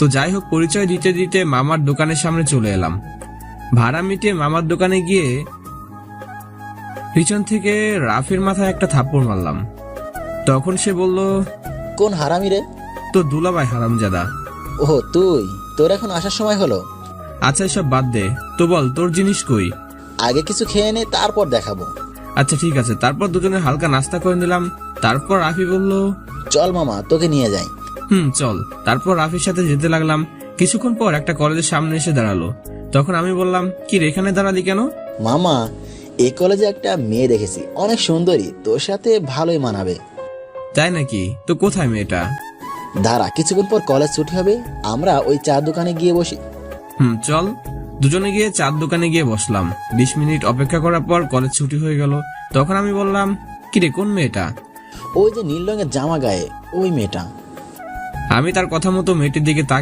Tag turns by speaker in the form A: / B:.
A: তো যাই হোক, পরিচয় দিতে দিতে মামার দোকানের সামনে চলে এলাম। ভাড়া মিটিয়ে মামার দোকানে গিয়ে পিছন থেকে রাফির মাথায় একটা থাপ্পড় মারলাম। তখন সে বলল,
B: কোন হারামি রে?
A: তো দুলাভাই হারামজাদা।
B: ও তুই, তোর এখন আসার সময় হলো?
A: আচ্ছা এসব বাদ দে, তো বল তোর জিনিস কই?
B: আগে কিছু খেয়ে নে, তারপর দেখাবো।
A: আচ্ছা ঠিক আছে। তারপর দুজনে হালকা নাস্তা করে নিলাম। তারপর রাফি বলল,
B: চল মামা, তোকে নিয়ে যাই।
A: চল। তারপর রাফির সাথে যেতে লাগলাম। কিছুক্ষণ পর একটা কলেজের সামনে এসে দাঁড়ালো। তখন আমি বললাম, কি রে, এখানে দাঁড়ালি কেন?
B: মামা, এই কলেজে একটা মেয়ে দেখেছি, অনেক সুন্দরী, তোর সাথে ভালোই মানাবে।
A: তাই নাকি? তো কোথায় মেয়েটা?
B: দাঁড়া, কিছুক্ষণ পর কলেজ ছুটি হবে, আমরা ওই চার দোকানে গিয়ে বসি।
A: চল। দুজনে গিয়ে চার দোকানে গিয়ে বসলাম। 20 মিনিট অপেক্ষা করার পর কলেজ ছুটি হয়ে গেল। তখন আমি বললাম, কিরে কোন মেয়েটা?
B: ওই যে নীল রঙের জামা গায়ে, ওই মেয়েটা।
A: আমি তার কথা মতো মেয়েটির দিকে